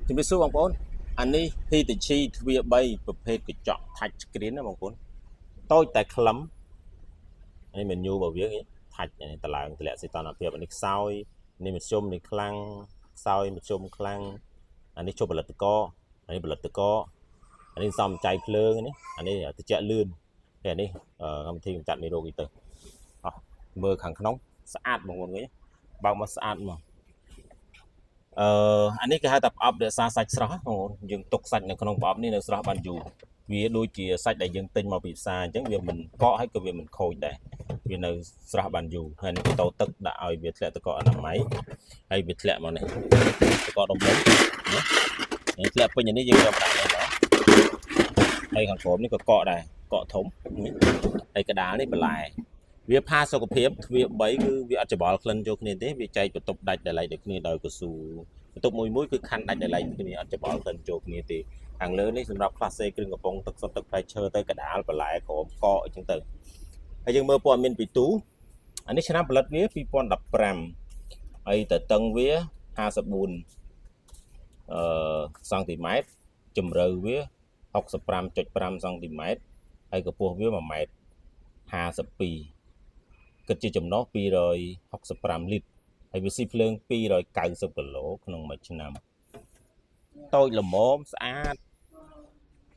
ជំរាបសួរបងប្អូនអានេះ Hitachi ទ្វា3ប្រភេទកញ្ចក់ touch screen ណាបងប្អូនតូចតែខ្លឹមនេះ menu របស់វា touch នេះតម្លើងតម្លាក់សីតុណ្ហភាពនេះខ្សោយនេះមធ្យមនេះខ្លាំងខ្សោយមធ្យមខ្លាំងអានេះជប់ផលិតករអានេះផលិតករអានេះសំចៃភ្លើងនេះអានេះត្រជាក់លឿនតែនេះកម្មវិធីកម្ចាត់មេរោគនេះទៅអស់មើលខាងក្នុងស្អាតបងប្អូនវិញបើកមកស្អាតមកអានេះគេហៅថាប្រអប់រក្សាសាច់ស្រស់បងប្អូនយើងទុកសាច់នៅក្នុងប្រអប់នេះនៅស្រស់បានយូរវាដូចជាសាច់ដែលយើងទិញមកពីផ្សារអញ្ចឹងវាមិនកកហើយក៏វាមិនខូចដែរវានៅស្រស់បានយូរហើយនេះបតោទឹកដាក់ឲ្យវាធ្លាក់ទៅកកអនាម័យហើយវាធ្លាក់មកនេះទៅកកដុំនេះធ្លាក់ពេញនេះយើងយកដាក់នេះមកហើយខាងក្រោមនេះក៏កកដែរកកធំហើយកដាលនេះបន្លែវាផាសុខភាពទ្វា3គឺវាអត់ច្បល់ក្លិនចូលគ្នាទេវាចែកបន្ទប់ដាច់ដលៃដូចគ្នាដោយកស៊ូបន្ទប់មួយគឺខណ្ឌដាច់ដលៃគ្នាអត់ច្បល់ក្លិនចូលគ្នាទេខាងលើនេះសម្រាប់ផ្លាសេគ្រឿងកំប៉ុងទឹកសុទ្ធទឹកផ្លែឈើទៅកដាលបន្លែក្រោមកកអញ្ចឹងទៅហើយយើងមើលព័ត៌មានពីទូអានេះឆ្នាំផលិតវា2015ហើយតតឹងវា54សង់ទីម៉ែត្រជម្រៅវា 65.5 សង់ទីម៉ែត្រហើយកម្ពស់វា1ម៉ែត្រ52គិតជាចំណុះ265លីត្រហើយវាស៊ីភ្លើង290គីឡូក្នុងមួយឆ្នាំតូចល្មមស្អាត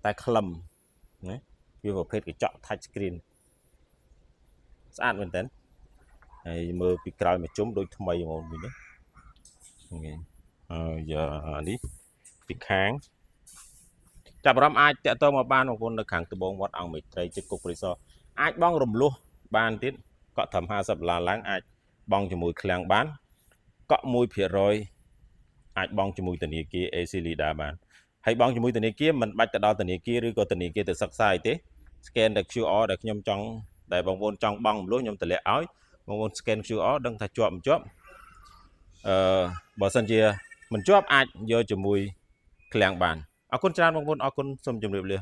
តែខ្លឹមណាវាប្រភេទកញ្ចក់ touch screen ស្អាតមែនតើហើយមើលពីក្រោយមកជុំដូចថ្មីហ្មងវិញណាអានេះពីខាងចាប់អារម្មណ៍អាចតាក់ទងមកបានបងប្អូននៅខាងត្បូងវត្តអង្គមេត្រីជិតគុកព្រៃសរអាចបងរំលោះបានទៀតកក់ត្រឹម$50ឡើងអាចបងជាមួយឃ្លាំងបានកក់ 1% អាចបងជាមួយធនាគារ AC Leader បានហើយបងជាមួយធនាគារមិនបាច់ទៅដល់ធនាគារឬក៏ធនាគារទៅសិក្សាអីទេ scan តែ QR ដែលខ្ញុំចង់ដែលបងប្អូនចង់បងរំលោះខ្ញុំតម្លាក់ឲ្យបងប្អូន scan QR ដឹងថាជាប់មិនជាប់បើសិនជាមិនជាប់អាចយកជាមួយឃ្លាំងបានអរគុណច្រើនបងប្អូនអរគុណសូមជម្រាបលា